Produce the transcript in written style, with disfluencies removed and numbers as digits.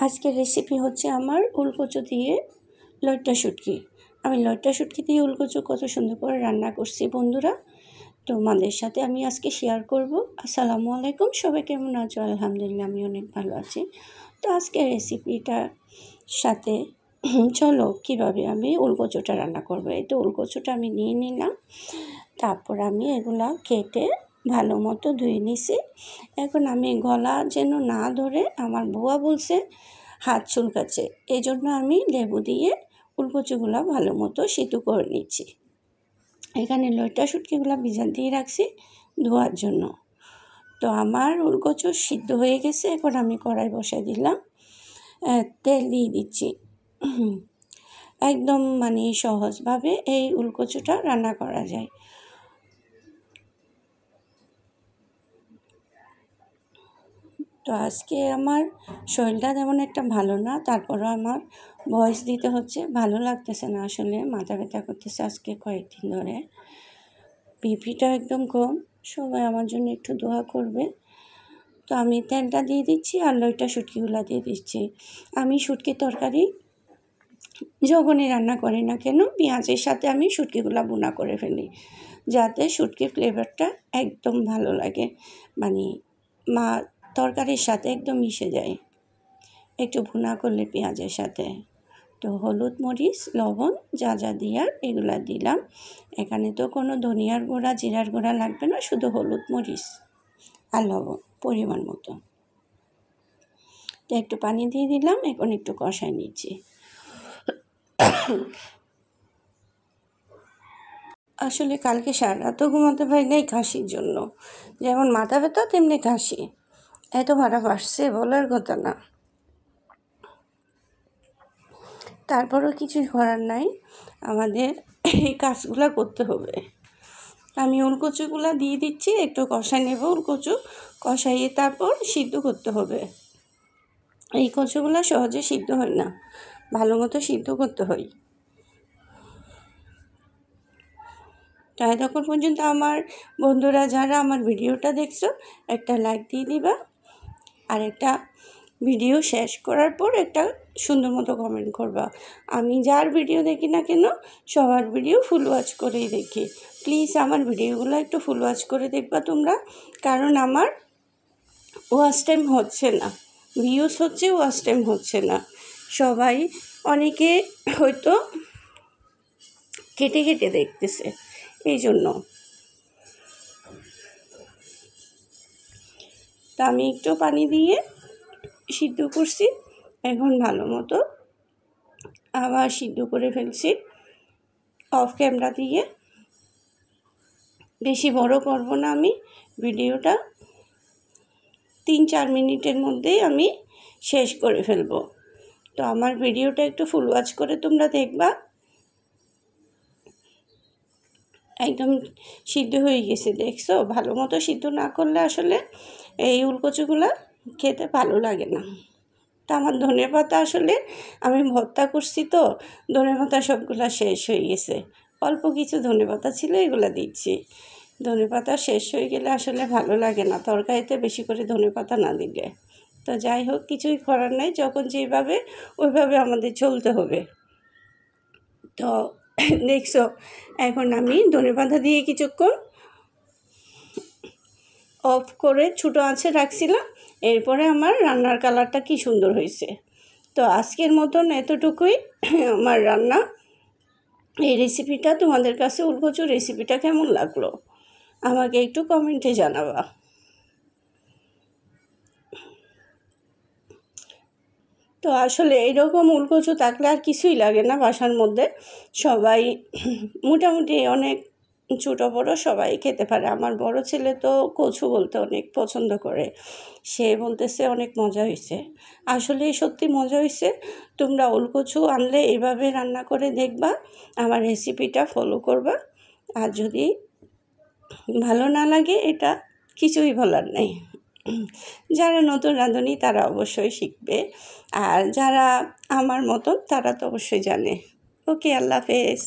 আজকের রেসিপি হচ্ছে আমার উলকচু দিয়ে লইট্টা শুটকি। আমি লইট্টা শুটকি দিয়ে উলকচু কত সুন্দর করে রান্না করছি বন্ধুরা, তোমাদের সাথে আমি আজকে শেয়ার করব। আসসালামু আলাইকুম, সবাই কেমন আছো? আলহামদুলিল্লাহ আমি অনেক ভালো আছি। তো আজকের রেসিপিটার সাথে চলো কীভাবে আমি উলকচুটা রান্না করব। এই তো উলকচুটা আমি নিয়ে নিলাম, তারপর আমি এগুলা কেটে ভালো মতো ধুয়ে নিছি। এখন আমি গলা যেন না ধরে, আমার বুয়া বলছে হাত চুলকাচ্ছে, এই জন্য আমি লেবু দিয়ে উলকচুগুলো ভালো মতো সিদ্ধ করে নিচ্ছি। এখানে লইট্টা শুটকিগুলো ভিজা দিয়ে রাখছি ধোয়ার জন্য। তো আমার উলকচু সিদ্ধ হয়ে গেছে। এখন আমি কড়াই বসাই দিলাম, তেল দিয়ে দিচ্ছি। একদম সহজভাবে এই উলকচুটা রান্না করা যায়। তো আজকে আমার শরীরটা তেমন একটা ভালো না, তারপরও আমার ভয়েস দিতে হচ্ছে, ভালো লাগতেছে না, আসলে মাথা ব্যথা করতেছে আজকে কয়েকদিন ধরে। বিপিটা একদম কম, সবাই আমার জন্য একটু দোয়া করবে। তো আমি তেলটা দিয়ে দিচ্ছি আর লইট্টা শুটকিগুলো দিয়ে দিচ্ছি। আমি শুটকির তরকারি যখনই রান্না করি না কেন, পেঁয়াজের সাথে আমি শুটকিগুলো ভুনা করে ফেলি, যাতে শুটকির ফ্লেভারটা একদম ভালো লাগে, তরকারির সাথে একদম মিশে যায় একটু ভুনা করলে পেঁয়াজের সাথে। তো হলুদ, মরিচ, লবণ যা যা দিয়ার এগুলা দিলাম। এখানে তো কোনো ধনিয়ার গুঁড়া, জিরার গুঁড়া লাগবে না, শুধু হলুদ, মরিচ আর লবণ পরিমাণ মতো। তো একটু পানি দিয়ে দিলাম, এখন একটু কষাই নিচ্ছি। আসলে কালকে সারা রাতও ঘুমাতে পারি নাই কাশির জন্য, যেমন মাথা ব্যথা তেমনি কাশি, এত ভাড়া বাড়ছে বলার কথা না। তারপরও কিছুই করার নাই, আমাদের এই কাজগুলো করতে হবে। আমি উলকচুগুলো দিয়ে দিচ্ছি, একটু কষাই নেব। উলকচু কষাইয়ে তারপর সিদ্ধ করতে হবে। এই কচুগুলো সহজে সিদ্ধ হয় না, ভালো মতো সিদ্ধ করতে হয়। তাই তখন পর্যন্ত আমার বন্ধুরা যারা আমার ভিডিওটা দেখছো, একটা লাইক দিয়ে দিবা, আর একটা ভিডিও শেষ করার পর একটা সুন্দর মতো কমেন্ট করবা। আমি যার ভিডিও দেখি না কেন, সবার ভিডিও ফুল ওয়াচ করেই দেখি। প্লিজ আমার ভিডিওগুলো একটু ফুল ওয়াচ করে দেখবা তোমরা, কারণ আমার ওয়াচ টাইম হচ্ছে না, ভিউজ হচ্ছে, ওয়াচ টাইম হচ্ছে না। সবাই অনেকে হয়তো কেটে কেটে দেখতেছে, এই জন্য। তা আমি একটু পানি দিয়ে সিদ্ধ করছি, এখন ভালো মতো আবার সিদ্ধ করে ফেলছি অফ ক্যামেরা দিয়ে। বেশি বড় করব না, আমি ভিডিওটা 3-4 মিনিটের মধ্যেই আমি শেষ করে ফেলব। তো আমার ভিডিওটা একটু ফুল ওয়াচ করে তোমরা দেখবা। একদম সিদ্ধ হয়ে গেছে, দেখছো? ভালো মতো সিদ্ধ না করলে আসলে এই উলকচুগুলা খেতে ভালো লাগে না। তা আমার ধনেপাতা আসলে আমি ভর্তা করছি, তো ধনেপাতা সবগুলা শেষ হয়ে গেছে। অল্প কিছু ধনেপাতা ছিল, এগুলা দিচ্ছি। ধনেপাতা শেষ হয়ে গেলে আসলে ভালো লাগে না তরকারিতে বেশি করে ধনেপাতা না দিলে। তো যাই হোক, কিছুই করার নাই, যখন যেভাবে ওইভাবে আমাদের চলতে হবে। তো দেখছো, এখন আমি ধনেপাতা দিয়ে কিছুক্ষণ অফ করে ছোটো আঁচে রাখছিলাম। এরপরে আমার রান্নার কালারটা কি সুন্দর হয়েছে। তো আজকের মতন এতটুকুই আমার রান্না। এই রেসিপিটা তোমাদের কাছে, উলকচুর রেসিপিটা কেমন লাগলো আমাকে একটু কমেন্টে জানাবা। তো আসলে এইরকম উলকচু থাকলে আর কিছুই লাগে না বাসার মধ্যে। সবাই মোটামুটি অনেক ছোটো বড়ো সবাই খেতে পারে। আমার বড় ছেলে তো কচু বলতে অনেক পছন্দ করে, সে বলতেছে অনেক মজা হয়েছে। আসলে সত্যি মজা হয়েছে। তোমরা উলকচু আনলে এভাবে রান্না করে দেখবা, আমার রেসিপিটা ফলো করবা। আর যদি ভালো না লাগে, এটা কিছুই বলার নেই। যারা নতুন রাঁধুনি তারা অবশ্যই শিখবে, আর যারা আমার মতন তারা তো অবশ্যই জানে। ওকে, আল্লাহ হাফেজ।